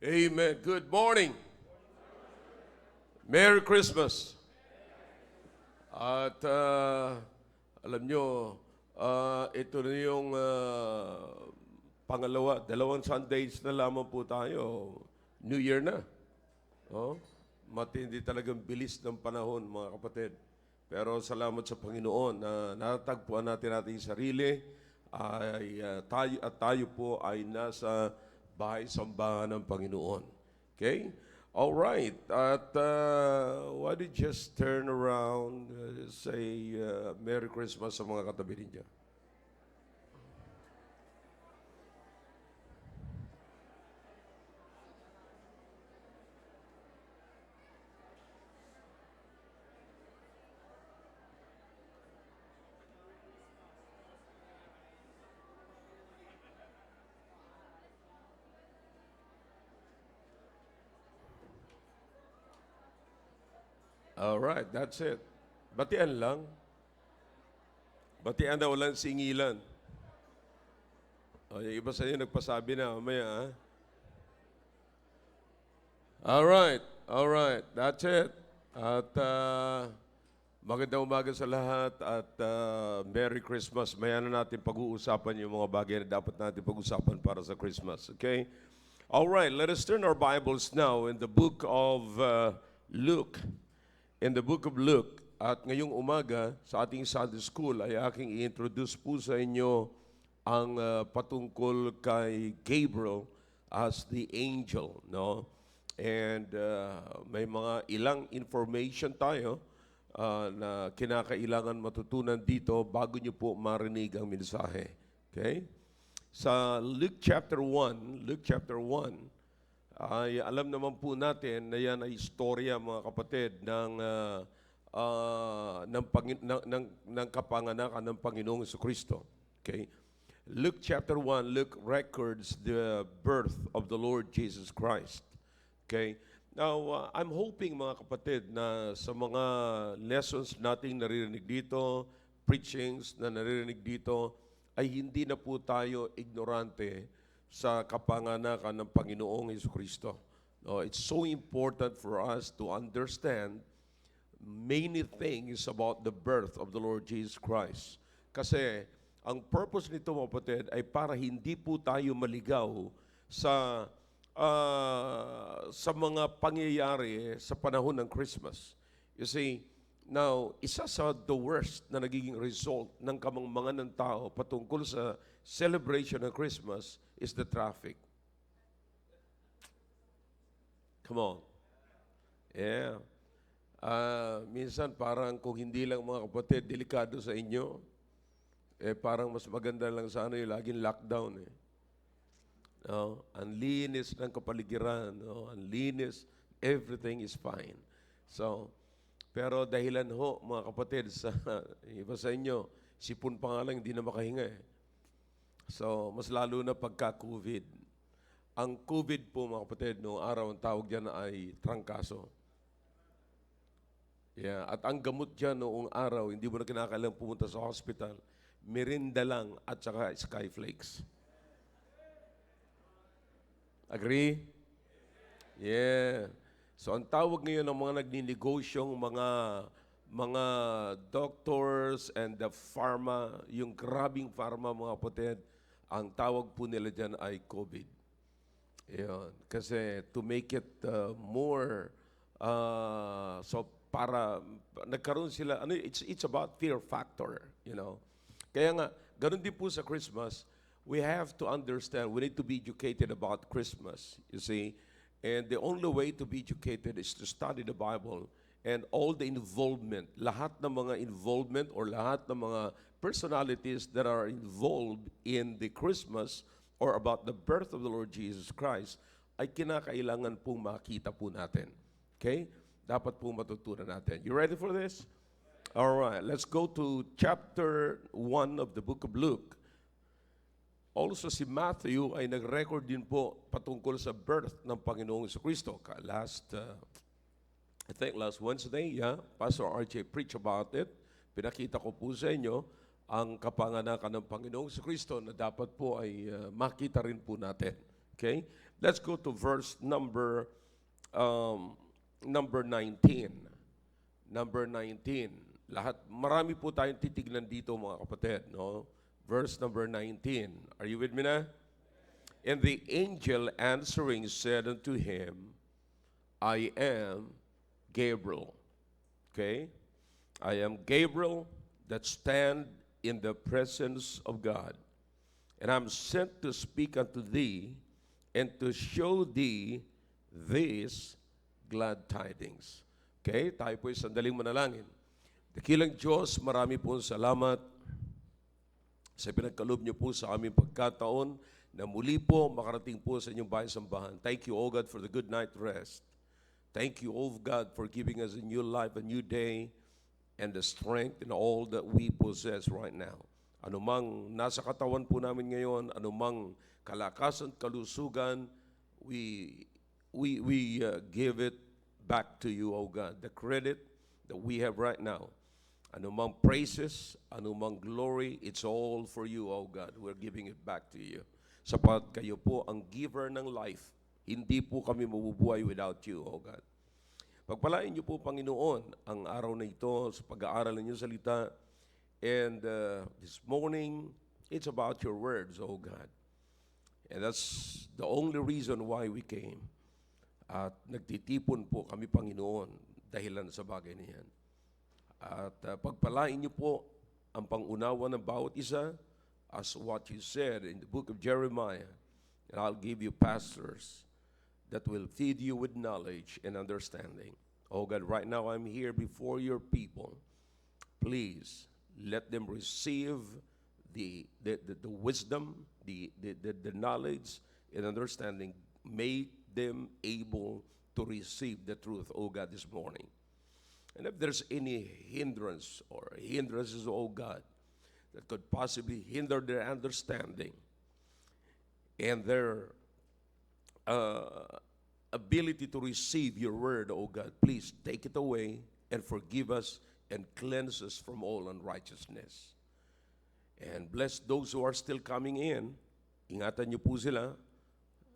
Amen. Good morning. Merry Christmas. At alam nyo, ito na yung dalawang Sundays na lamang po tayo. New Year na. Oh, matindi talagang bilis ng panahon, mga kapatid. Pero salamat sa Panginoon na natagpuan natin ating sarili ay tayo po ay nasa bahay-sambahan ng Panginoon. Okay? All right. At why don't you just turn around, say Merry Christmas sa mga katabi ninyo. All right, that's it. Batian lang. Batian na walang singilan. O, yung iba sa inyo nagpasabi na, mamaya. All right, that's it. At magandang umaga sa lahat at Merry Christmas. Maya na natin pag-uusapan yung mga bagay na dapat natin pag-usapan para sa Christmas. Okay? All right, let us turn our Bibles now in the book of Luke. In the book of Luke, at ngayong umaga sa ating Sunday School ay aking i-introduce po sa inyo ang patungkol kay Gabriel as the angel, no? And may mga ilang information tayo na kinakailangan matutunan dito bago nyo po marinig ang mensahe. Okay? Sa Luke chapter 1, ay alam naman po natin na yan ay istorya, mga kapatid, ng kapanganakan ng Panginoong Jesucristo. Okay? Luke chapter 1, Luke records the birth of the Lord Jesus Christ. Okay? Now, I'm hoping, mga kapatid, na sa mga lessons nating naririnig dito, preachings na naririnig dito, ay hindi na po tayo ignorante sa kapanganakan ng Panginoong Jesucristo. No, it's so important for us to understand many things about the birth of the Lord Jesus Christ. Kasi ang purpose nito, mga kapatid, ay para hindi po tayo maligaw sa mga pangyayari sa panahon ng Christmas. You see, now, isa sa the worst na nagiging result ng kamangmangan ng tao patungkol sa celebration ng Christmas is the traffic. Come on. Yeah. Minsan parang kung hindi lang, mga kapatid, delikado sa inyo, parang mas maganda lang sana yung laging lockdown eh. No? Ang linis ng kapaligiran, no? Ang linis, everything is fine. So, pero dahilan ho, mga kapatid, sa iba sa inyo, sipon pa nga lang, hindi na makahinga eh. So, mas lalo na pagka-COVID. Ang COVID po, mga kapatid, noong araw, ang tawag dyan ay trangkaso. Yeah. At ang gamot dyan noong araw, hindi mo na kinakailangang pumunta sa hospital, merinda lang at saka skyflakes. Agree? Yeah. So, ang tawag ngayon ng mga nagninigosyong mga doctors and the pharma, yung grabing pharma, mga kapatid, ang tawag po nila dyan ay COVID. Yun. Kasi to make it more, so para, nagkaroon sila, it's about fear factor, you know. Kaya nga, ganun din po sa Christmas, we have to understand, we need to be educated about Christmas, you see. And the only way to be educated is to study the Bible and all the involvement, lahat ng mga involvement or lahat ng mga personalities that are involved in the Christmas or about the birth of the Lord Jesus Christ ay kinakailangan pong makita po natin. Okay? Dapat pong matutunan natin. You ready for this? All right, let's go to chapter 1 of the book of Luke. Also, si Matthew ay nag-record din po patungkol sa birth ng Panginoong Jesucristo. I think last Wednesday, Pastor RJ preached about it. Pinakita ko po sa inyo ang kapanganakan ng Panginoong Jesucristo na dapat po ay makita rin po natin. Okay? Let's go to verse number 19. Number 19. Marami po tayong titignan dito mga kapatid, no? Verse number 19. Are you with me na? And the angel answering said unto him, I am Gabriel. Okay? I am Gabriel that stand in the presence of God. And I'm sent to speak unto thee and to show thee these glad tidings. Okay? Tayo po ay sandaling manalangin. Dakilang Diyos, marami po salamat sa pinagkaloob niyo po sa aming pagkataon na muli po makarating po sa inyong bahay sambahan. Thank you, O God, for the good night rest. Thank you, O God, for giving us a new life, a new day, and the strength in all that we possess right now. Anumang nasa katawan po namin ngayon, anumang kalakasan, kalusugan, we give it back to you, O God. The credit that we have right now. Anumang praises, anumang glory, it's all for you, O God. We're giving it back to you. Sapat kayo po ang giver ng life. Hindi po kami mabubuhay without you, O God. Pagpalain niyo po, Panginoon, ang araw na ito sa pag-aaral ng iyong salita. And this morning, it's about your words, O God. And that's the only reason why we came. At nagtitipon po kami, Panginoon, dahilan sa bagay na yan. At pagpalain niyo po ang pangunawa ng bawat isa as what you said in the book of Jeremiah. And I'll give you pastors that will feed you with knowledge and understanding. Oh God, right now I'm here before your people. Please let them receive the wisdom, the knowledge and understanding. Make them able to receive the truth, oh God, this morning. And if there's any hindrance or hindrances, oh God, that could possibly hinder their understanding and their ability to receive your word, oh God, please take it away and forgive us and cleanse us from all unrighteousness. And bless those who are still coming in. Ingatan niyo po sila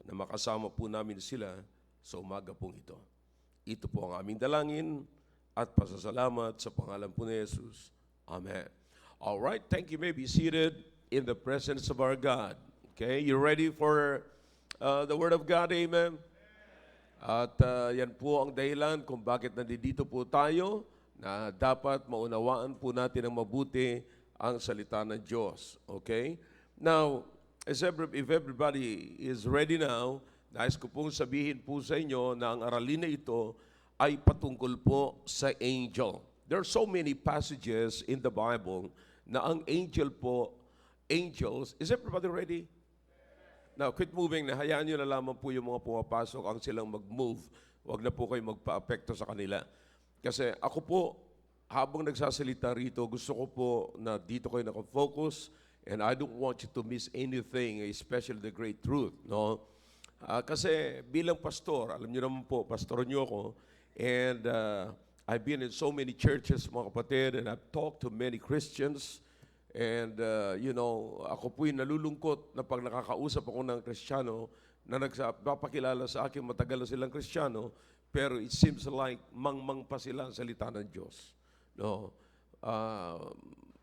na makasama po namin sila sa umaga pong ito. Ito po ang aming dalangin at pasasalamat sa pangalan po ni Jesus. Amen. All right, thank you. You may be seated in the presence of our God. Okay, you ready for the Word of God? Amen. At yan po ang dahilan kung bakit nandito po tayo, na dapat maunawaan po natin ang mabuti ang salita ng Diyos. Okay? Now, if everybody is ready now, nais ko pong sabihin po sa inyo na ang aralin na ito ay patungkol po sa angel. There are so many passages in the Bible na ang angels, is everybody ready? Now, quit moving na. Hayaan nyo na lamang po yung mga pumapasok ang silang mag-move. Huwag na po kayo magpa-apekto sa kanila. Kasi ako po, habang nagsasalita rito, gusto ko po na dito kayo nakafocus and I don't want you to miss anything, especially the great truth. No? Kasi bilang pastor, alam nyo naman po, pastor nyo ako, and I've been in so many churches, mga kapatid, and I've talked to many Christians. And, ako po'y nalulungkot na pag nakakausap ako ng Kristiyano na nagpapakilala sa akin, matagal na silang Kristiyano, pero it seems like mangmang pa sila ang salita ng Diyos. No?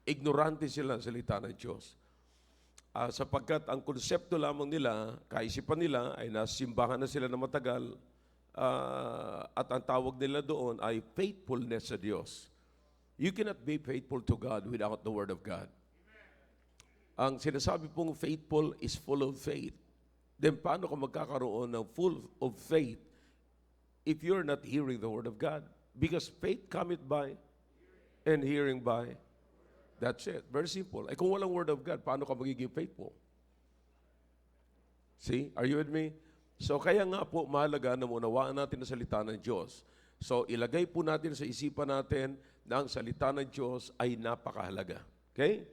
Ignorante sila ang salita ng Diyos. Sapagkat ang konsepto lamang nila, kaisipan nila, ay nasimbahan na sila na matagal, at ang tawag nila doon ay faithfulness sa Diyos. You cannot be faithful to God without the Word of God. Ang sinasabi pong faithful is full of faith. Then paano ka magkakaroon ng full of faith if you're not hearing the Word of God? Because faith cometh by and hearing by. That's it. Very simple. Kung walang Word of God, paano ka magiging faithful? See? Are you with me? So kaya nga po mahalaga na maunawaan natin ang salita ng Diyos. So ilagay po natin sa isipan natin na ang salita ng Diyos ay napakahalaga. Okay?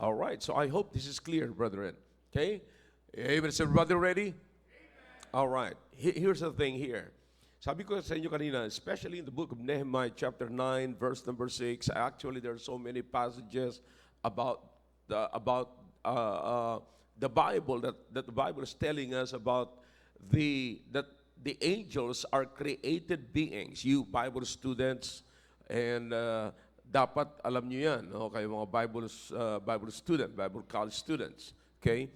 All right. So I hope this is clear, brethren. Okay? Amen. Is everybody ready? Amen. All right. Here's the thing here. Sabi ko sa inyo kanina, especially in the book of Nehemiah chapter 9, verse number 6, actually there are so many passages about the Bible that the Bible is telling us about that the angels are created beings. You Bible students, and dapat alam niyo yan, no? Kayo mga Bible student, Bible college students. Okay?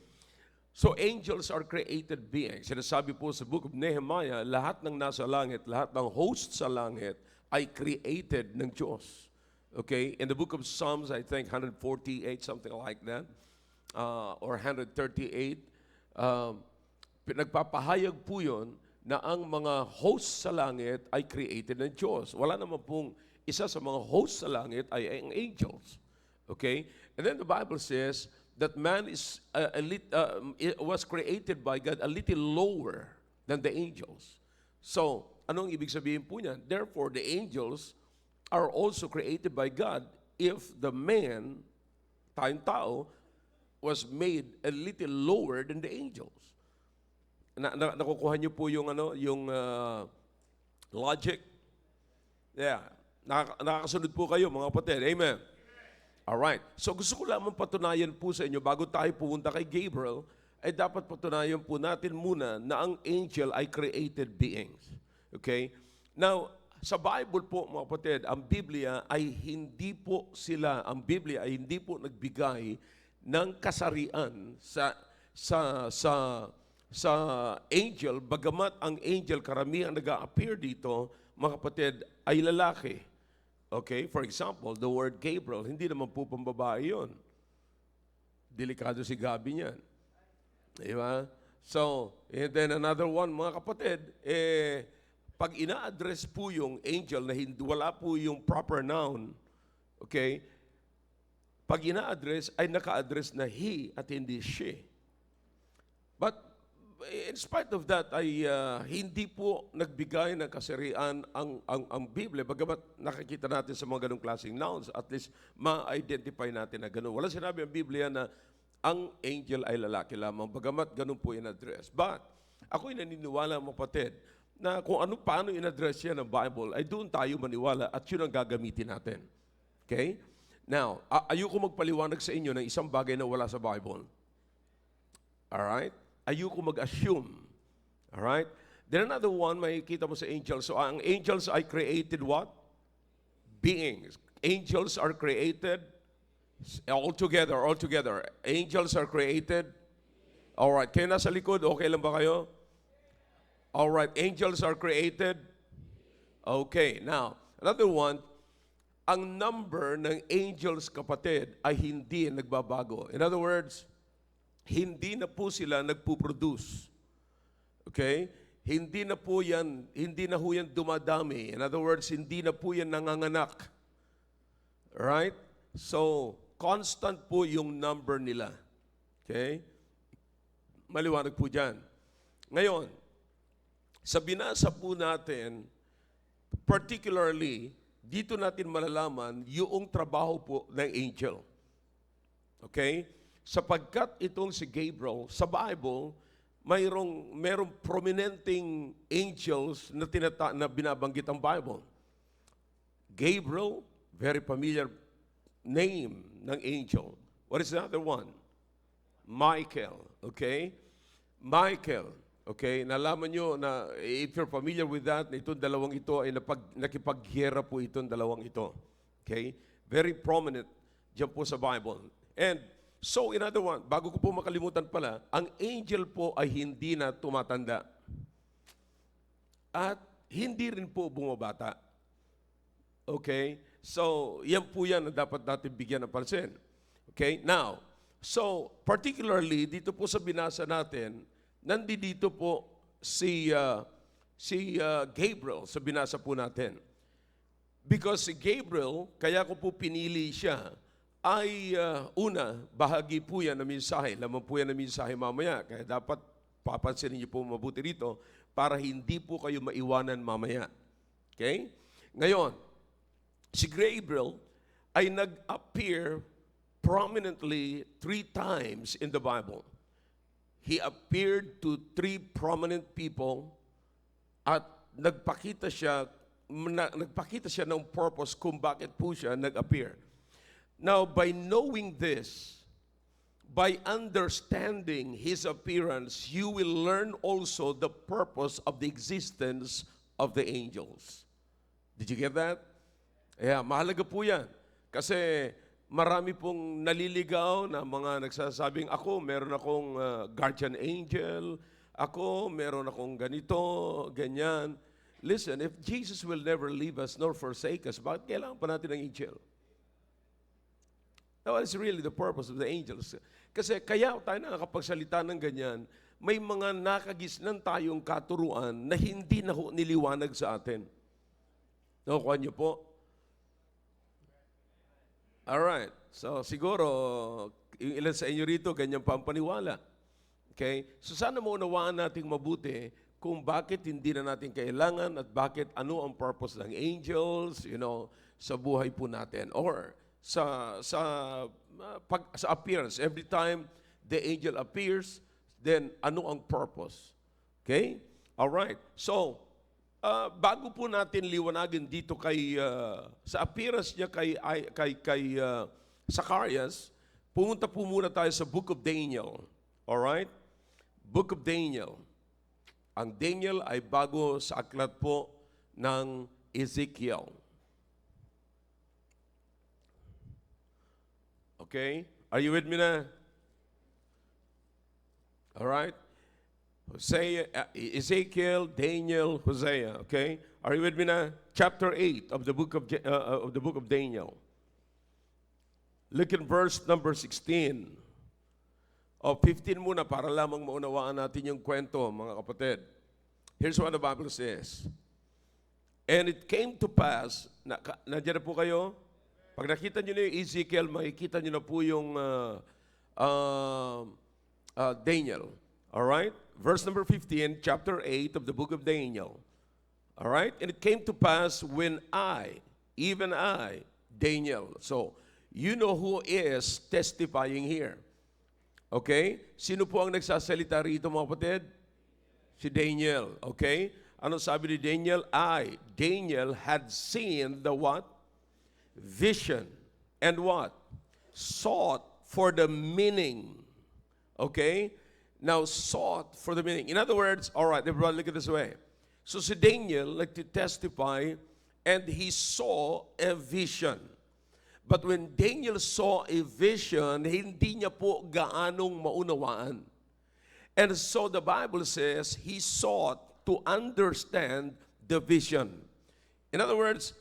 So angels are created beings. Sinasabi po sa book of Nehemiah, lahat ng nasa langit, lahat ng host sa langit ay created ng Diyos. Okay? In the book of Psalms, I think 148, something like that, or 138, nagpapahayag po yun na ang mga host sa langit ay created ng Diyos. Wala naman pong isa sa mga host sa langit ay ang angels. Okay? And then the Bible says that man is was created by God a little lower than the angels. So, anong ibig sabihin po niyan? Therefore, the angels are also created by God if the man, tayong tao, was made a little lower than the angels. Nakukuha niyo po yung logic? Yeah. Nakakasunod po kayo, mga kapatid. Amen. Alright. So gusto ko lamang patunayan po sa inyo, bago tayo pumunta kay Gabriel, ay dapat patunayan po natin muna na ang angel ay created beings. Okay? Now, sa Bible po, mga kapatid, ang Biblia ay hindi po nagbigay ng kasarian sa angel, bagamat ang angel, karamihan nag-a-appear dito, mga kapatid, ay lalaki. Okay? For example, the word Gabriel, hindi naman po pambabae yun. Delikado si Gabi niyan. Diba? So, and then another one, mga kapatid, pag ina-address po yung angel na wala po yung proper noun, okay, pag ina-address, ay naka-address na he at hindi she. But in spite of that, ay hindi po nagbigay ng kasarian ang Biblia. Bagamat nakikita natin sa mga ganong klaseng nouns, at least ma-identify natin na gano'n. Wala sinabi ang Biblia na ang angel ay lalaki lamang, bagamat ganun po in-address. But ako'y naniniwala, mga kapatid, na kung paano in-address yan ng Bible, ay doon tayo maniwala at yun ang gagamitin natin. Okay? Now, ayoko magpaliwanag sa inyo ng isang bagay na wala sa Bible. Alright? Ayoko mag-assume. Alright? Then another one, makikita mo sa angels. So ang angels ay created what? Beings. Angels are created all together. Angels are created. Alright, kayo nasa likod, okay lang ba kayo? Alright, angels are created. Okay, now, another one, ang number ng angels, kapatid, ay hindi nagbabago. In other words, hindi na po sila nagpuproduce. Okay? Hindi na ho yan dumadami. In other words, hindi na po yan nanganganak. Right? So, constant po yung number nila. Okay? Maliwanag po dyan. Ngayon, sa binasa po natin, particularly, dito natin malalaman yung trabaho po ng angel. Okay? Sapagkat itong si Gabriel, sa Bible, mayroong prominenteng angels na binabanggit ang Bible. Gabriel, very familiar name ng angel. What is the other one? Michael. Okay? Michael. Okay? Nalaman nyo na if you're familiar with that, itong dalawang ito ay nakipaghiyera po itong dalawang ito. Okay? Very prominent dyan po sa Bible. And so, in other words, bago ko po makalimutan pala, ang angel po ay hindi na tumatanda. At hindi rin po bumabata. Okay? So, yan po yan na dapat natin bigyan ng pansin. Okay? Now, so, particularly, dito po sa binasa natin, nandito po si Gabriel sa binasa po natin. Because si Gabriel, kaya ko po pinili siya, ay una, bahagi po yan ng mensahe. Laman po yan ng mensahe mamaya. Kaya dapat papansinin niyo po mabuti rito para hindi po kayo maiwanan mamaya. Okay? Ngayon, si Gabriel ay nag-appear prominently 3 times in the Bible. He appeared to 3 prominent people at nagpakita siya ng purpose kung bakit po siya nag-appear. Now, by knowing this, by understanding His appearance, you will learn also the purpose of the existence of the angels. Did you get that? Yeah, mahalaga po yan. Kasi marami pong naliligaw na mga nagsasabing, ako, meron akong guardian angel, ako, meron akong ganito, ganyan. Listen, if Jesus will never leave us nor forsake us, bakit kailangan pa natin ng angel? That is really the purpose of the angels. Kasi kaya tayo nakakapagsalita ng ganyan, may mga nakagisnan tayong katuruan na hindi na niliwanag sa atin. Nakukuha niyo po? Alright. So siguro, yung ilan sa inyo rito, ganyan pa ang paniwala. Okay? So sana maunawaan nating mabuti kung bakit hindi na natin kailangan at bakit ano ang purpose ng angels, sa buhay po natin. Or sa appearance. Every time the angel appears, then ano ang purpose? Okay? Alright. So, bago po natin liwanagin dito sa appearance niya kay Zacarias, pumunta po muna tayo sa Book of Daniel. Alright? Book of Daniel. Ang Daniel ay bago sa aklat po ng Ezekiel. Okay? Are you with me na? Alright? Hosea, Ezekiel, Daniel, Hosea. Okay? Are you with me na? Chapter 8 of the book of Daniel. Look at verse number 16. O 15 muna para lamang maunawaan natin yung kwento, mga kapatid. Here's what the Bible says. And it came to pass, nandiyan na po kayo? Pag nakita nyo na yung Ezekiel, makikita nyo na po yung Daniel. Alright? Verse number 15, chapter 8 of the book of Daniel. Alright? And it came to pass when even I, Daniel. So, you know who is testifying here. Okay? Sino po ang nagsasalita rito, mga kapatid? Si Daniel. Okay? Ano sabi ni Daniel? Daniel, had seen the what? Vision. And what? Sought for the meaning. Okay? Now, sought for the meaning. In other words, all right, everybody look at this way. So si Daniel like to testify, and he saw a vision. But when Daniel saw a vision, hindi niya po gaanong maunawaan. And so the Bible says, he sought to understand the vision. In other words,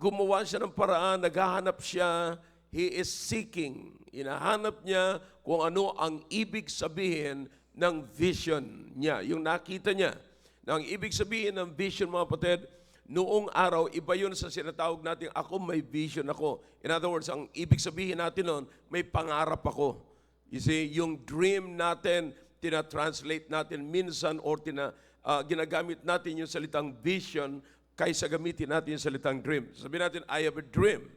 gumawa siya ng paraan, naghahanap siya, he is seeking. Hinahanap niya kung ano ang ibig sabihin ng vision niya, yung nakita niya. Na ang ibig sabihin ng vision, mga kapatid, noong araw, iba yun sa sinatawag natin, ako may vision ako. In other words, ang ibig sabihin natin nun, may pangarap ako. You see, yung dream natin, tina-translate natin minsan or ginagamit natin yung salitang vision kaysa gamitin natin yung salitang dream. Sabihin natin, I have a dream.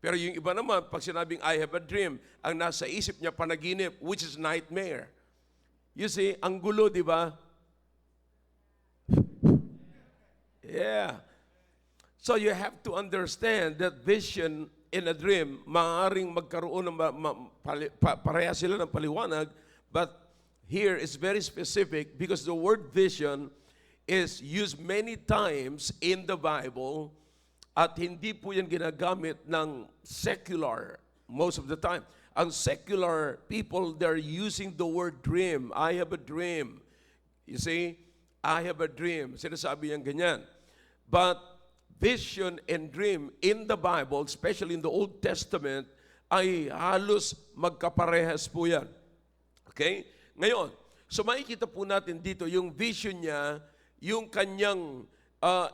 Pero yung iba naman, pag sinabing I have a dream, ang nasa isip niya panaginip, which is nightmare. You see, ang gulo, di ba? Yeah. So you have to understand that vision in a dream, maaaring magkaroon ng pareha sila ng paliwanag, but here is very specific because the word vision is used many times in the Bible at hindi po yan ginagamit ng secular most of the time. Ang secular people, they're using the word dream. I have a dream. You see, I have a dream. Sinasabi yan ganyan. But vision and dream in the Bible, especially in the Old Testament, ay halos magkaparehas po yan. Okay? Ngayon, so makikita po natin dito, yung vision niya, yung kanyang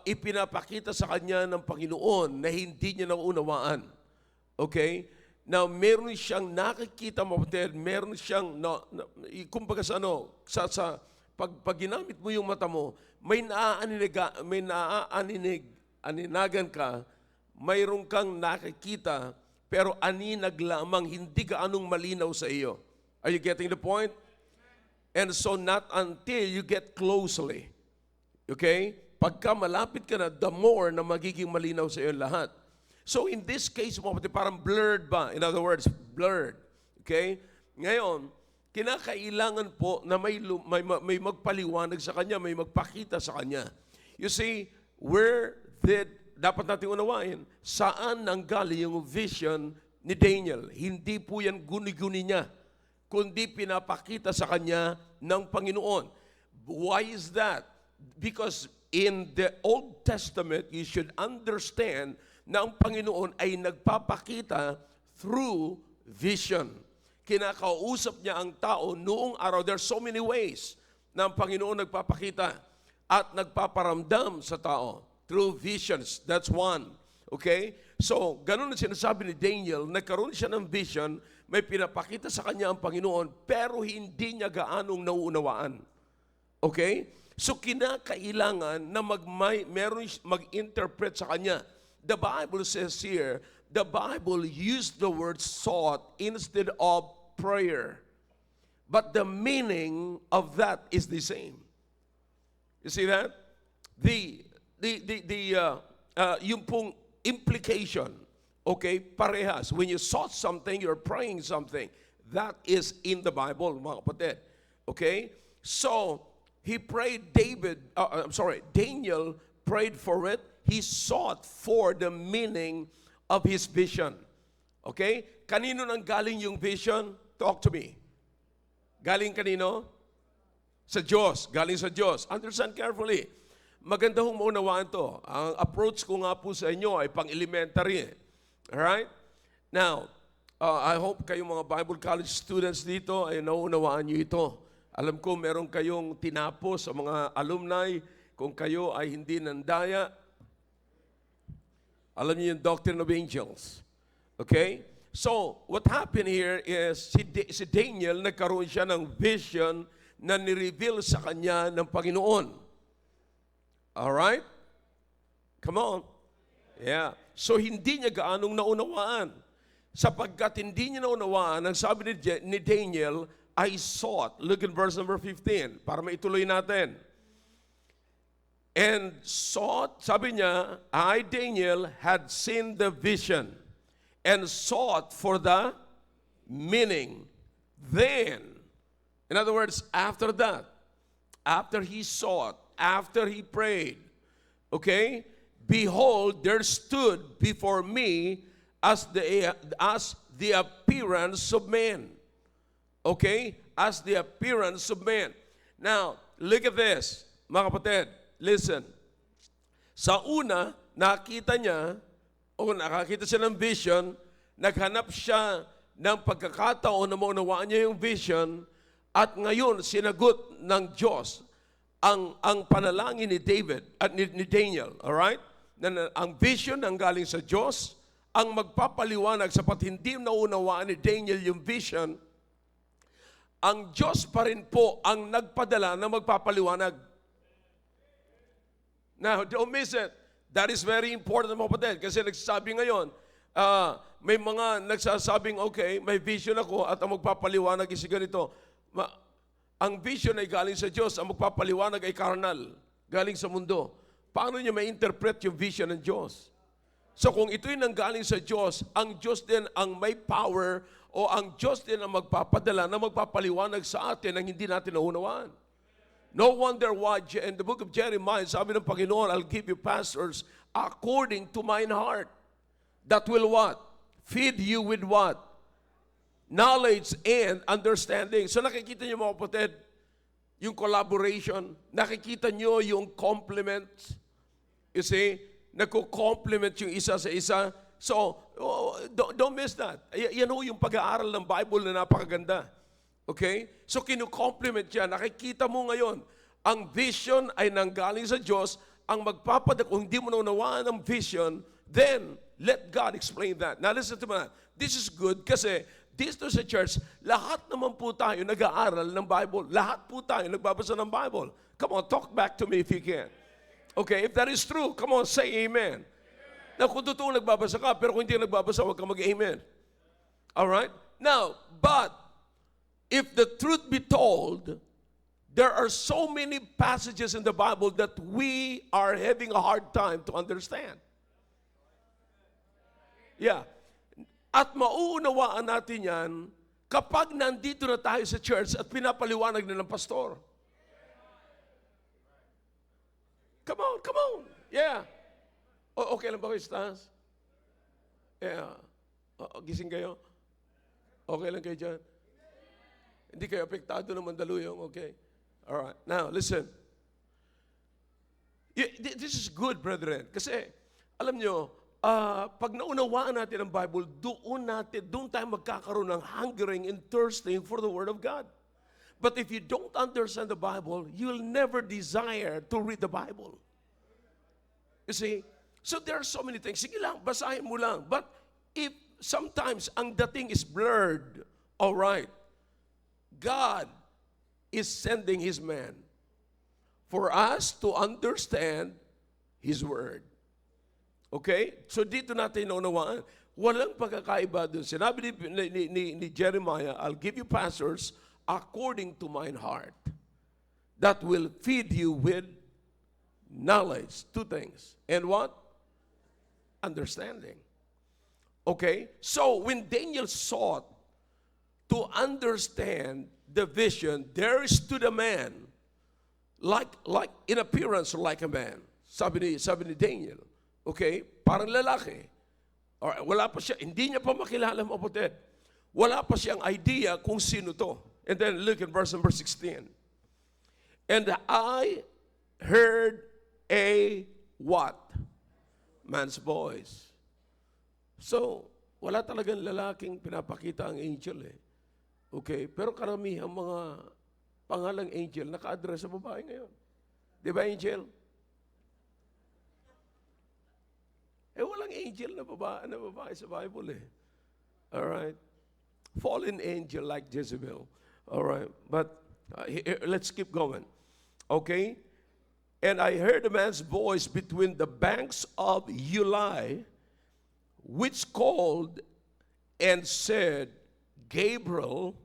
ipinapakita sa kanya ng Panginoon na hindi niya naunawaan. Okay? Now, meron siyang nakikita, mapatid, meron siyang, kumbaga sa pag ginamit mo yung mata mo, may naaninagan ka, mayroon kang nakikita, pero aninag lamang, hindi ka anong malinaw sa iyo. Are you getting the point? And so not until you get closely. Okay? Pagka malapit ka na, the more na magiging malinaw sa iyo lahat. So in this case, parang blurred ba? In other words, blurred. Okay? Ngayon, kinakailangan po na may magpaliwanag sa kanya, may magpakita sa kanya. You see, dapat natin unawain, saan nanggaling yung vision ni Daniel? Hindi po yan guni-guni niya, kundi pinapakita sa kanya ng Panginoon. Why is that? Because in the Old Testament, you should understand na ang Panginoon ay nagpapakita through vision. Kinakausap niya ang tao noong araw. There are so many ways na ang Panginoon nagpapakita at nagpaparamdam sa tao through visions. That's one. Okay? So, ganun ang sinasabi ni Daniel, nagkaroon siya ng vision, may pinapakita sa kanya ang Panginoon, pero hindi niya gaanong nauunawaan. Okay? So, kinakailangan na meron mag-interpret sa kanya. The Bible says here, the Bible used the word sought instead of prayer. But the meaning of that is the same. You see that? Yung pong implication, okay, parehas. When you sought something, you're praying something. That is in the Bible, mga kapatid. Okay? So, Daniel prayed for it. He sought for the meaning of his vision. Okay? Kanino nang galing yung vision? Talk to me. Galing kanino? Sa Diyos. Galing sa Diyos. Understand carefully. Maganda hong maunawaan to. Ang approach ko nga po sa inyo ay pang-elementary. Alright? Now, I hope kayong mga Bible College students dito ay nauunawaan nyo ito. Alam ko meron kayong tinapos sa mga alumni kung kayo ay hindi nandaya. Alam niyo yung Doctrine of Angels. Okay? So, what happened here is si Daniel nagkaroon siya ng vision na nireveal sa kanya ng Panginoon. Alright? Come on. Yeah. So, hindi niya gaanong naunawaan. Sapagkat hindi niya naunawaan, ang sabi ni Daniel, I sought. Look at verse number 15 para maituloy natin. And sought, sabi niya, I, Daniel, had seen the vision and sought for the meaning. Then, in other words, after that, after he sought, after he prayed, okay, behold, there stood before me as the appearance of man. Okay? As the appearance of man. Now, look at this, mga kapatid. Listen. Sa una, nakakita siya ng vision, naghanap siya ng pagkakataon na maunawaan niya yung vision, at ngayon, sinagot ng Diyos ang panalangin ni David at ni Daniel. Alright? Ang vision ang galing sa Diyos, ang magpapaliwanag sapat hindi naunawaan ni Daniel yung vision, ang Diyos pa rin po ang nagpadala na magpapaliwanag. Now, don't miss it. That is very important, mga kapatid. Kasi nagsasabi ngayon, may mga nagsasabing, okay, may vision ako at ang magpapaliwanag is ganito. Ang vision ay galing sa Diyos, ang magpapaliwanag ay carnal, galing sa mundo. Paano niya ma-interpret yung vision ng Diyos? So kung ito'y nanggaling sa Diyos, ang Diyos din ang may power o ang Diyos din ang magpapadala na magpapaliwanag sa atin ang hindi natin naunawaan. No wonder why in the book of Jeremiah, sabi ng Panginoon, I'll give you pastors according to mine heart. That will what? Feed you with what? Knowledge and understanding. So nakikita niyo mga kapatid, yung collaboration, nakikita niyo yung complements. You see, nagko-complement yung isa sa isa. So, don't miss that. Yan ho yung pag-aaral ng Bible na napakaganda. Okay? So, kinu-complement yan. Nakikita mo ngayon, ang vision ay nanggaling sa Diyos, ang kung hindi mo naunawaan ang vision, then, let God explain that. Now, listen to me. This is good kasi dito sa church, lahat naman po tayo nag-aaral ng Bible. Lahat po tayo nagbabasa ng Bible. Come on, talk back to me if you can. Okay, if that is true, come on, say amen. Now, kung totoong nagbabasa ka, pero kung hindi nagbabasa, huwag ka mag-amen. Alright? Now, but, if the truth be told, there are so many passages in the Bible that we are having a hard time to understand. Yeah. At mauunawaan natin yan kapag nandito na tayo sa church at pinapaliwanag na ng pastor. Come on, come on. Yeah. Okay lang ba kayo, Stas? Yeah. Gising kayo? Okay lang kayo dyan? Hindi kayo apektado ng Mandaluyong, okay? All right. Now, listen. This is good, brethren. Kasi, alam nyo, pag naunawaan natin ang Bible, doon tayo magkakaroon ng hungering and thirsting for the Word of God. But if you don't understand the Bible, you'll never desire to read the Bible. You see? So there are so many things. Sige lang, basahin mo lang. But if sometimes ang dating is blurred, all right, God is sending His man for us to understand His Word. Okay? So dito natin naunawaan, walang pagkakaiba doon. Sinabi ni Jeremiah, I'll give you pastors according to mine heart that will feed you with knowledge. Two things. And what? Understanding. Okay? So when Daniel sought to understand the vision, there stood a man like in appearance like a man. Sabi ni Daniel. Okay? Parang lalaki. Alright, wala pa siya, hindi niya pa makilala mga kapatid. Wala pa siyang idea kung sino to. And then look at verse number 16. And I heard a what? Man's voice. So, wala talagang lalaking pinapakita ang angel eh. Okay? Pero karamihan mga pangalang angel naka-address sa babae ngayon. Di ba, angel? Walang angel na babae sa Bible eh. Alright? Fallen angel like Jezebel. Alright? But here, let's keep going. Okay? And I heard a man's voice between the banks of Ulai, which called and said, Gabriel,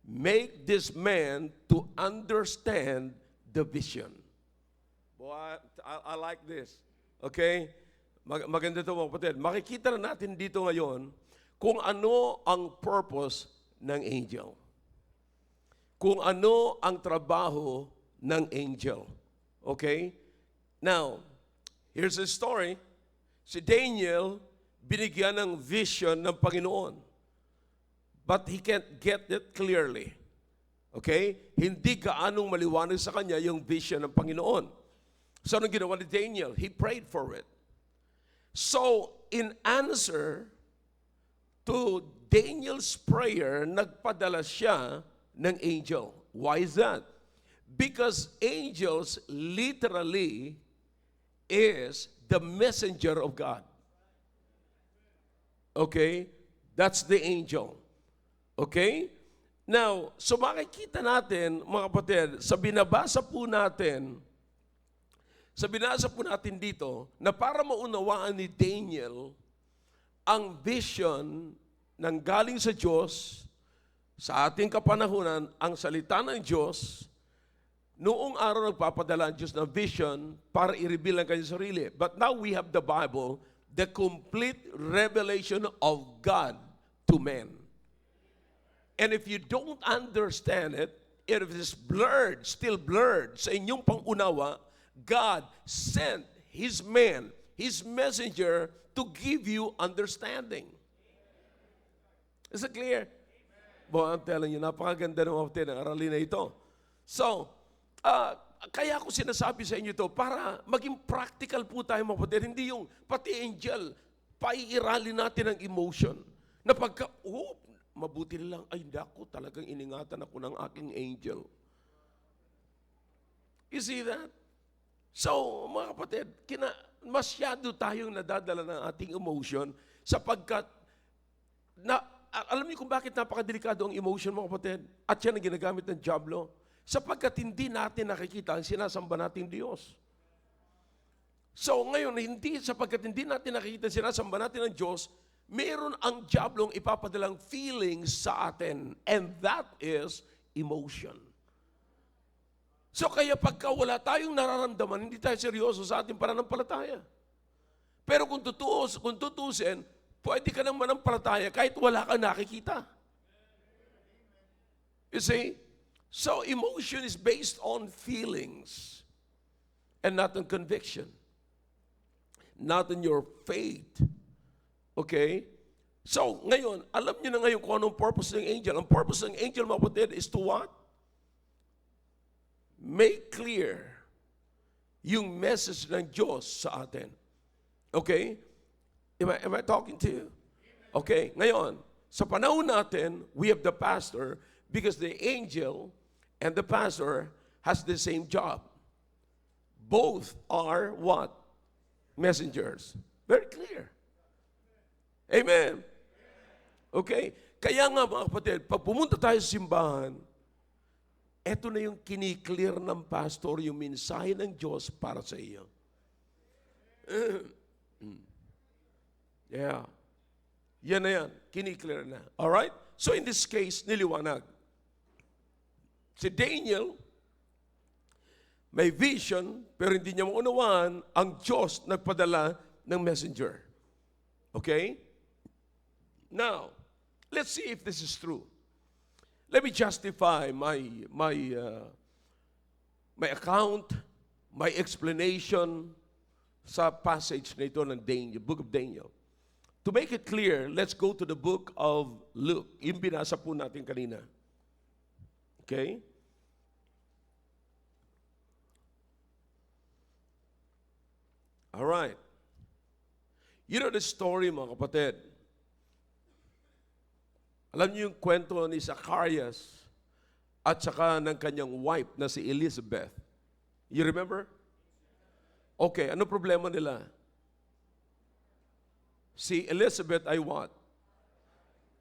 make this man to understand the vision. Boy, I like this. Okay? Maganda ito mga kapatid. Makikita na natin dito ngayon kung ano ang purpose ng angel. Kung ano ang trabaho ng angel. Okay? Now, here's a story. Si Daniel, binigyan ng vision ng Panginoon. But he can't get it clearly. Okay? Hindi gaanong maliwanag sa kanya yung vision ng Panginoon. So, anong ginawa ni Daniel? He prayed for it. So, in answer to Daniel's prayer, nagpadala siya ng angel. Why is that? Because angels literally is the messenger of God. Okay? That's the angel. Okay? Now, so makikita natin, mga kapatid, sa binasa po natin dito, na para maunawaan ni Daniel ang vision ng galing sa Diyos, sa ating kapanahunan, ang salita ng Diyos, noong araw nagpapadala ang Diyos ng vision para i-reveal ang kanyang sarili. But now we have the Bible, the complete revelation of God to men. And if you don't understand it, if it is blurred, still blurred sa inyong pangunawa, God sent His man, His messenger to give you understanding. Is it clear? Boy, I'm telling you, napakaganda ng kapatid ng aralin na ito. So, kaya ako sinasabi sa inyo ito para maging practical po tayo mga kapatid. Hindi yung pati angel, paiiralin natin ang emotion. Na pagka, mabuti lang, ay naku, talagang iningatan ako ng aking angel. You see that? So, mga kapatid, masyado tayong nadadala ng ating emotion sapagkat, alam niyo kung bakit napakadelikado ang emotion, mga kapatid? At yan ang ginagamit ng diablo. Sapagkat hindi natin nakikita ang sinasamba nating Diyos. So, ngayon, sapagkat hindi natin nakikita ang sinasamba natin ng Diyos, meron ang diablong ipapadalang feelings sa atin. And that is emotion. So kaya pagka wala tayong nararamdaman, hindi tayo seryoso sa ating pananampalataya. Pero kung tutusin, pwede ka nang manampalataya kahit wala kang nakikita. You see? So emotion is based on feelings and not on conviction. Not on your faith. Okay? So, ngayon, alam niyo na ngayon kung anong purpose ng angel. Ang purpose ng angel, mga kapatid, is to what? Make clear yung message ng Diyos sa atin. Okay? Am I talking to you? Okay, ngayon, sa panahon natin, we have the pastor because the angel and the pastor has the same job. Both are what? Messengers. Very clear. Amen. Okay? Kaya nga mga kapatid, pag pumunta tayo sa simbahan, eto na yung kiniklear ng pastor, yung mensahe ng Diyos para sa iyo. Yeah. Yan na yan. Kiniklear na. Alright? So in this case, niliwanag. Si Daniel, may vision, pero hindi niya maunawaan, ang Diyos nagpadala ng messenger. Okay? Now, let's see if this is true. Let me justify my account, my explanation sa passage na ito ng Daniel, Book of Daniel. To make it clear, let's go to the book of Luke. Yung binasa po natin kanina. Okay? All right. You know the story, mga kapatid. Alam niyo yung kwento ni Zacarias at saka ng kanyang wife na si Elizabeth. You remember? Okay, ano problema nila? Si Elizabeth ay what?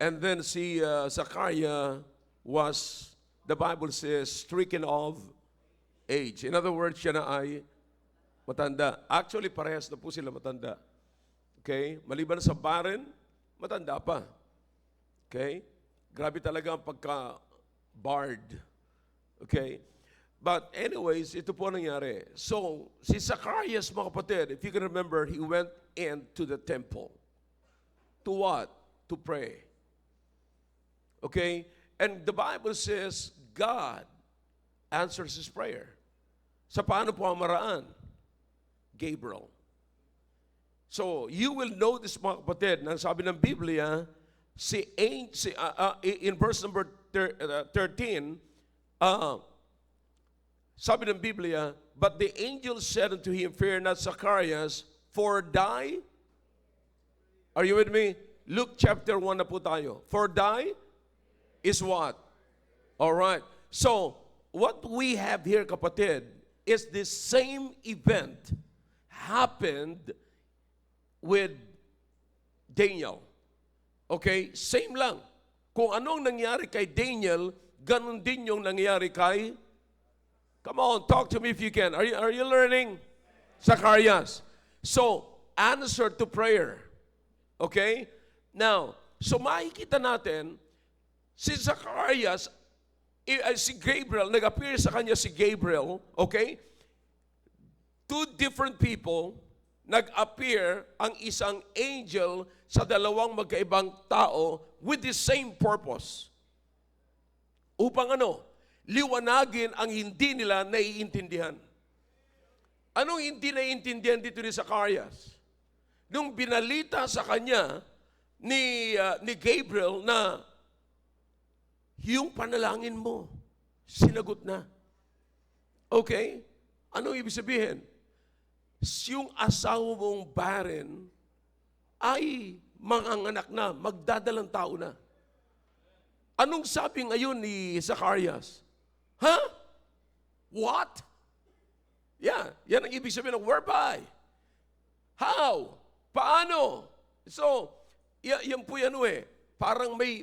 And then si Zachariah was, the Bible says, stricken of age. In other words, siya na ay matanda. Actually, parehas na po sila matanda. Okay? Maliban sa barren, matanda pa. Okay? Grabe talaga ang pagka-barred. Okay? But anyways, ito po nangyari. So, si Zacarias, mga kapatid, if you can remember, he went into the temple. To what? To pray. Okay? And the Bible says, God answers his prayer. Sa paano po ang maraan? Gabriel. So, you will know this, mga kapatid, nang sabi ng Biblia, in verse number 13, sabi ng Biblia, but the angel said unto him, fear not, Zacharias, for thy, are you with me? Luke chapter 1 na po tayo. For thy is what? Alright. So, what we have here, kapatid, is the same event happened with Daniel. Okay? Same lang. Kung anong nangyari kay Daniel, ganun din yung nangyari kay, come on, talk to me if you can. Are you learning? Zacarias. So, answer to prayer. Okay? Now, so makikita natin, si Zacarias, si Gabriel, nag-appear sa kanya si Gabriel, okay? Two different people, nag-appear ang isang angel sa dalawang magkaibang tao with the same purpose. Upang ano? Liwanagin ang hindi nila naiintindihan. Anong hindi naiintindihan dito ni Zacarias? Nung binalita sa kanya ni Gabriel na yung panalangin mo, sinagot na. Okay? Anong ibig sabihin? Yung asawa mong barren ay manganganak na, magdadalang tao na. Anong sabi ngayon ni Zacarias? Huh? What? Yeah, yan ang ibig sabihin ng whereby. How? Paano? So, yan po yan parang may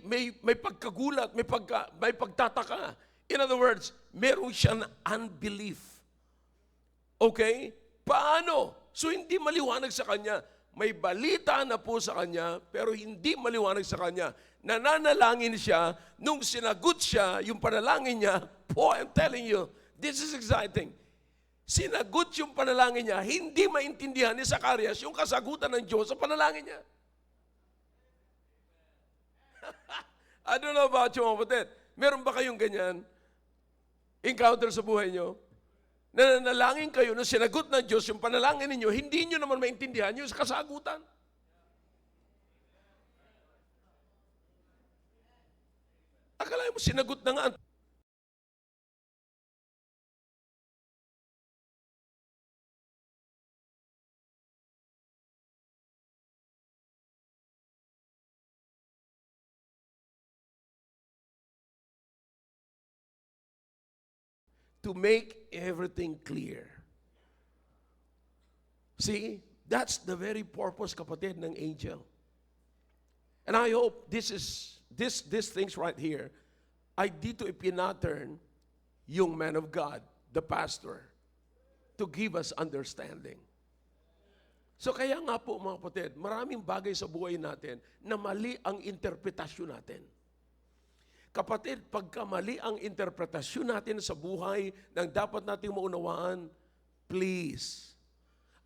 pagkagulat, may pagtataka. In other words, meron siyang unbelief. Okay? Paano? So, hindi maliwanag sa kanya. May balita na po sa kanya, pero hindi maliwanag sa kanya. Nananalangin siya, nung sinagot siya, yung panalangin niya, I'm telling you, this is exciting. Sinagot yung panalangin niya, hindi maintindihan ni Zacarias yung kasagutan ng Diyos sa panalangin niya. I don't know about you, mga kapatid. Meron ba kayong ganyan? Encounter sa buhay nyo? Nananalangin kayo na sinagot ng Diyos yung panalangin ninyo, hindi nyo naman maintindihan yung kasagutan. Akala mo sinagot na nga. To make everything clear. See, that's the very purpose, kapatid, ng angel. And I hope these things right here ay dito ipinattern yung man of God, the pastor, to give us understanding. So kaya nga po mga kapatid, maraming bagay sa buhay natin na mali ang interpretasyon natin. Kapatid, pagka mali ang interpretasyon natin sa buhay ng dapat nating maunawaan, please,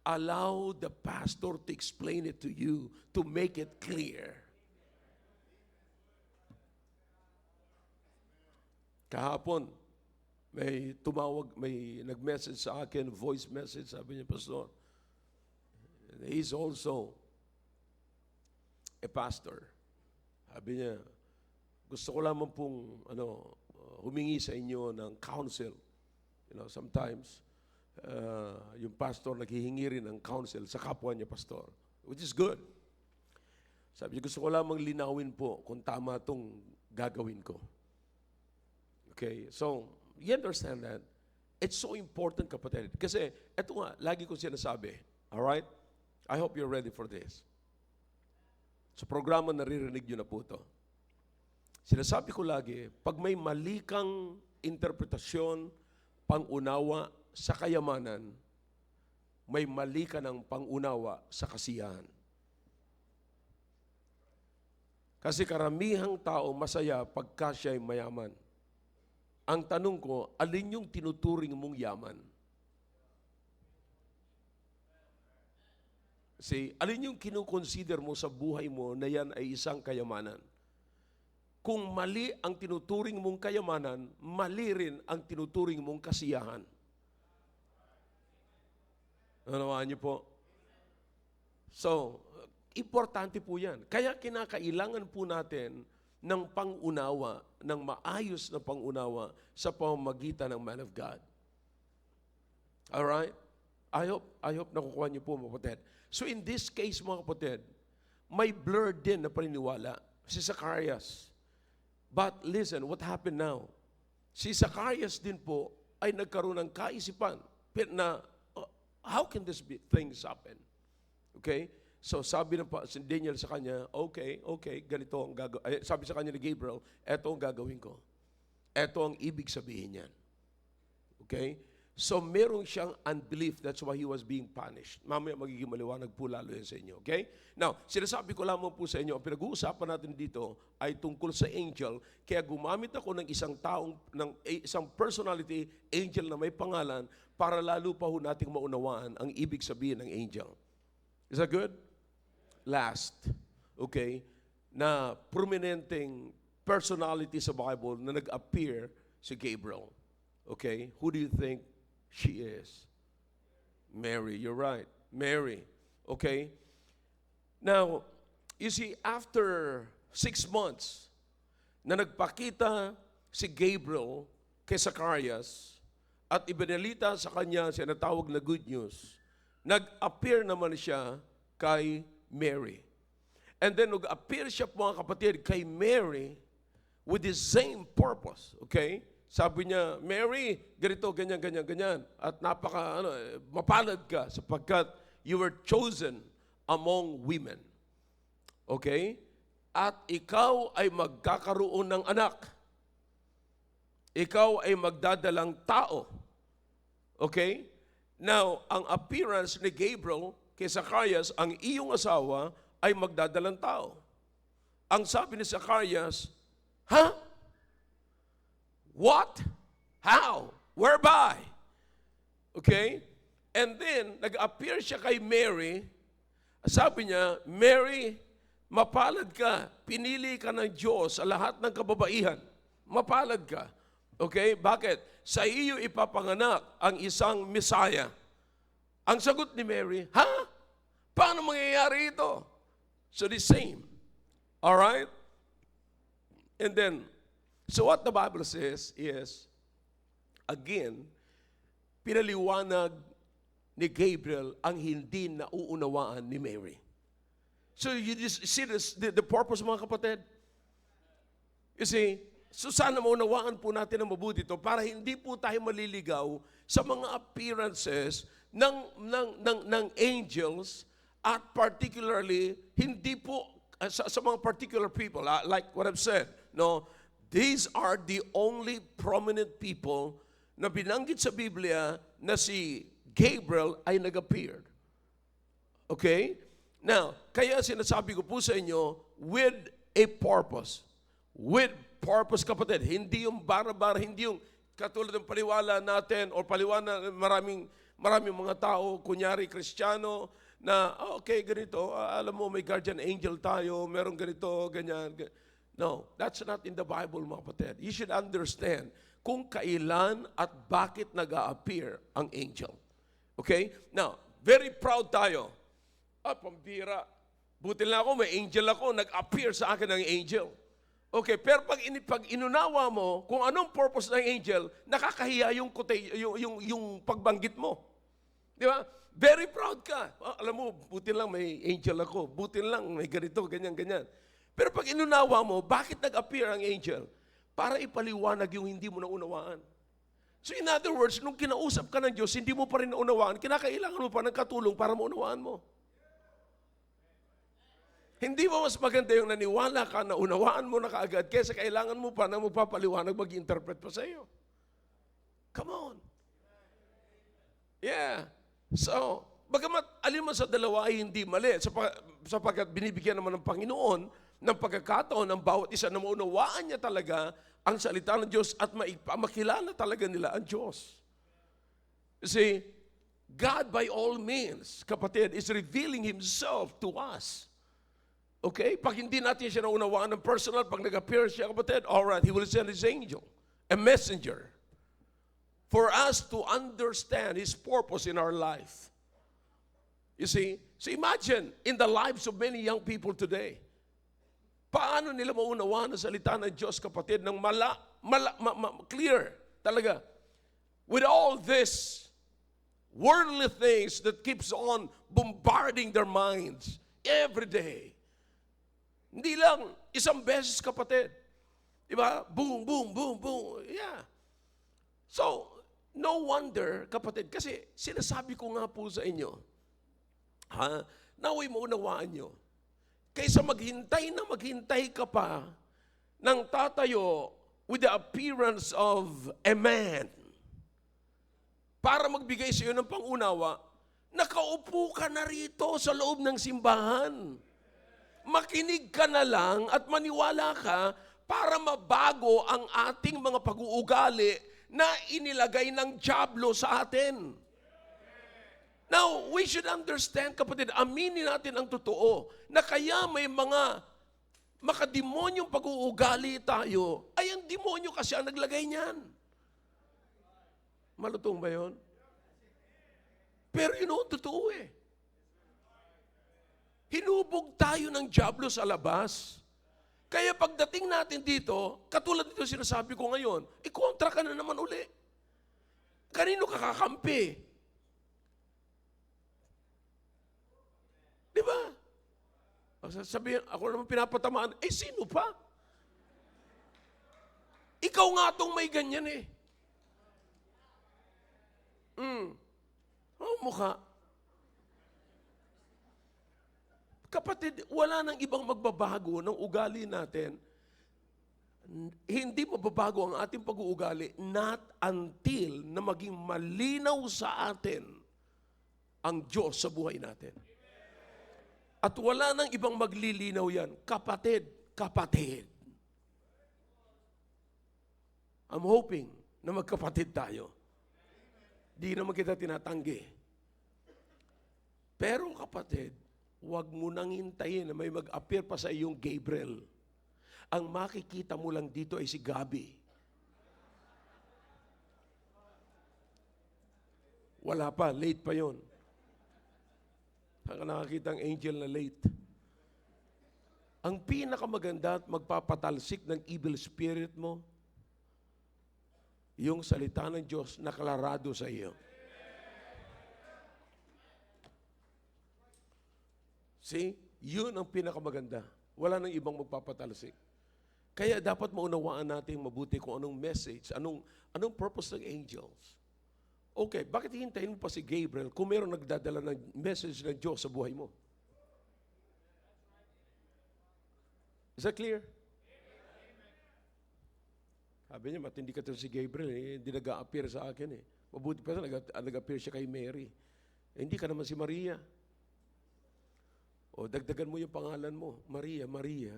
allow the pastor to explain it to you, to make it clear. Kahapon, may tumawag, may nag-message sa akin, voice message, sabi niya, Pastor, he's also a pastor. Sabi niya, gusto ko lamang pong humingi sa inyo ng counsel. Sometimes, yung pastor naghihingi rin ng counsel sa kapwa niya pastor, which is good. Sabi niya, gusto ko lamang linawin po kung tama itong gagawin ko. Okay, so, you understand that? It's so important, kapatid. Kasi, eto nga, lagi ko sinasabi. Alright? I hope you're ready for this. Sa programa, naririnig nyo na po ito. Sinasabi ko lagi, pag may mali kang interpretasyon, pangunawa sa kayamanan, may mali ka ng pangunawa sa kasiyahan. Kasi karamihang tao masaya pagka siya'y mayaman. Ang tanong ko, alin yung tinuturing mong yaman? See, alin yung kinukonsider mo sa buhay mo na yan ay isang kayamanan? Kung mali ang tinuturing mong kayamanan, mali rin ang tinuturing mong kasiyahan. Nanawaan niyo po? So, importante po yan. Kaya kinakailangan po natin ng pangunawa, ng maayos na pangunawa sa pamamagitan ng man of God. Alright? I hope nakukuha niyo po, mga kapatid. So in this case, mga kapatid, may blurred din na paniniwala si Zacarias. But listen, what happened now? Si Zacarias din po ay nagkaroon ng kaisipan na, how can things happen? Okay? So sabi ng si Daniel sa kanya, okay, ganito ang gagawin. Sabi sa kanya ni Gabriel, eto ang gagawin ko. Eto ang ibig sabihin niyan. Okay? So meron siyang unbelief, that's why he was being punished. Mamaya magiging maliwanag po lalo yan sa inyo. Okay? Now, sinasabi ko lamang po sa inyo, ang pinag-uusapan natin dito ay tungkol sa angel, kaya gumamit ako ng isang personality, angel na may pangalan, para lalo pa ho nating maunawaan ang ibig sabihin ng angel. Is that good? Last, okay, na prominenteng personality sa Bible na nag-appear si Gabriel. Okay? Who do you think she is? Mary. You're right. Mary. Okay? Now, you see, after 6 months na nagpakita si Gabriel kay Zacarias at ibinalita sa kanya siya natawag na good news, nag-appear naman siya kay Mary. And then nag-appear siya, mga kapatid, kay Mary with the same purpose. Okay? Sabi niya, Mary, ganito, ganyan. At mapalad ka sapagkat you were chosen among women. Okay? At ikaw ay magkakaroon ng anak. Ikaw ay magdadalang tao. Okay? Now, ang appearance ni Gabriel kay Zacarias, ang iyong asawa ay magdadalang tao. Ang sabi ni Zacarias, huh? What? How? Whereby? Okay? And then, nag-appear siya kay Mary. Sabi niya, Mary, mapalad ka. Pinili ka ng Diyos sa lahat ng kababaihan. Mapalad ka. Okay? Bakit? Sa iyo ipapanganak ang isang Messiah. Ang sagot ni Mary, ha? Paano mangyayari ito? So the same. Alright? And then, so what the Bible says is, again, pinaliwanag ni Gabriel ang hindi nauunawaan ni Mary. So you just see the purpose, mga kapatid? You see, so sana maunawaan po natin ang mabuti ito para hindi po tayo maliligaw sa mga appearances ng angels at particularly hindi po sa mga particular people, like what I've said. No, these are the only prominent people na binanggit sa Biblia na si Gabriel ay nag-appeared. Okay? Now, kaya sinasabi ko po sa inyo, with a purpose. With purpose, kapatid. Hindi yung bara-bara, hindi yung katulad ng paliwala natin o paliwala maraming mga tao, kunyari Kristiyano, na okay, ganito, alam mo may guardian angel tayo, merong ganito, ganyan. No, that's not in the Bible, mga kapatid. You should understand kung kailan at bakit nag-a-appear ang angel. Okay? Now, very proud tayo. Pambira. Buti lang ako, may angel ako, nag-appear sa akin ang angel. Okay, pero pag inunawa mo kung anong purpose ng angel, nakakahiya yung pagbanggit mo. Di ba? Very proud ka. Alam mo, buti lang may angel ako. Buti lang may ganito, ganyan. Pero pag inunawa mo, bakit nag-appear ang angel? Para ipaliwanag yung hindi mo naunawaan. So in other words, nung kinausap ka ng Diyos, hindi mo pa rin naunawaan, kinakailangan mo pa ng katulong para maunawaan mo. Hindi ba mas maganda yung naniwala ka, naunawaan mo na kaagad, kaysa kailangan mo pa na magpapaliwanag, mag-interpret pa sa iyo? Come on. Yeah. So, bagamat alin man sa dalawa ay hindi mali, sapagkat binibigyan naman ng Panginoon ng pagkakataon ng bawat isa na maunawaan niya talaga ang salita ng Diyos at makilala talaga nila ang Diyos. You see, God by all means, kapatid, is revealing Himself to us. Okay? Pag hindi natin siya naunawaan ng personal, pag nag-appear siya, kapatid, alright, He will send His angel, a messenger, for us to understand His purpose in our life. You see? So imagine, in the lives of many young people today, paano nila maunawaan ang salita ng Diyos, kapatid, ng clear, talaga. With all this worldly things that keeps on bombarding their minds every day. Hindi lang isang beses, kapatid. Diba? Boom, boom, boom, boom. Yeah. So, no wonder, kapatid, kasi sinasabi ko nga po sa inyo, naway maunawaan nyo, kaysa maghintay ka pa ng tatayo with the appearance of a man para magbigay sa iyo ng pangunawa, nakaupo ka na rito sa loob ng simbahan. Makinig ka na lang at maniwala ka para mabago ang ating mga pag-uugali na inilagay ng dyablo sa atin. Now, we should understand, kapatid, aminin natin ang totoo, na kaya may mga makademonyong pag-uugali tayo, ay ang demonyo kasi ang naglagay niyan. Malutong ba yun? Pero totoo eh. Hinubog tayo ng dyablo sa labas. Kaya pagdating natin dito, katulad dito sinasabi ko ngayon, ikontra ka na naman uli. Kanino ka kakampi? Di ba? Sabihin, ako naman pinapatamaan, sino pa? Ikaw nga itong may ganyan eh. Mukha. Kapatid, wala nang ibang magbabago ng ugali natin. Hindi mababago ang ating pag-uugali not until na maging malinaw sa atin ang Diyos sa buhay natin. At wala nang ibang maglilinaw yan. Kapatid. I'm hoping na magkapatid tayo. Di naman kita tinatanggi. Pero kapatid, huwag mo nang hintayin na may mag-appear pa sa iyong Gabriel. Ang makikita mo lang dito ay si Gabi. Wala pa, late pa yon. Saan ka nakakita ang angel na late? Ang pinakamaganda at magpapatalsik ng evil spirit mo, yung salita ng Diyos naklarado sa iyo. See? Yun ang pinakamaganda. Wala nang ibang magpapatalsik. Kaya dapat maunawaan natin mabuti kung anong message, anong purpose ng angels. Okay, bakit hintayin mo pa si Gabriel kung mayroong nagdadala ng message ng Diyos sa buhay mo? Is that clear? Sabi niya, matindi ka si Gabriel, hindi nag-a-appear sa akin eh. Mabuti pa nag-appear siya kay Mary. Hindi ka naman si Maria. O dagdagan mo yung pangalan mo, Maria, Maria.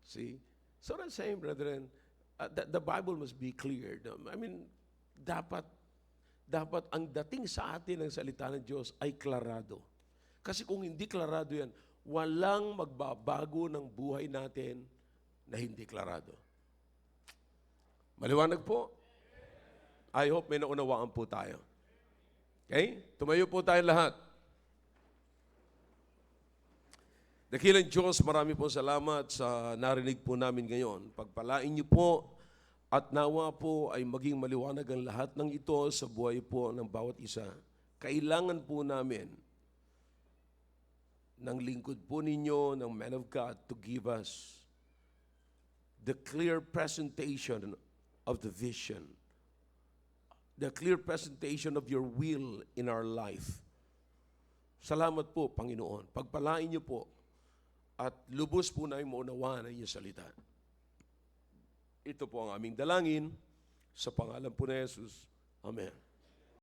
See? So I'm saying, brethren, the Bible must be clear. I mean, dapat ang dating sa atin ng salita ng Diyos ay klarado. Kasi kung hindi klarado yan, walang magbabago ng buhay natin na hindi klarado. Maliwanag po? I hope may naunawaan po tayo. Okay? Tumayo po tayo lahat. Dakilang Diyos, marami po salamat sa narinig po namin ngayon. Pagpalain niyo po at nawa po ay maging maliwanag ang lahat ng ito sa buhay po ng bawat isa. Kailangan po namin ng lingkod po ninyo, ng man of God, to give us the clear presentation of the vision, the clear presentation of your will in our life. Salamat po, Panginoon. Pagpalain niyo po at lubos po na yung maunawaan ng inyong salita. Ito po ang aming dalangin sa pangalan po ni Jesus. Amen.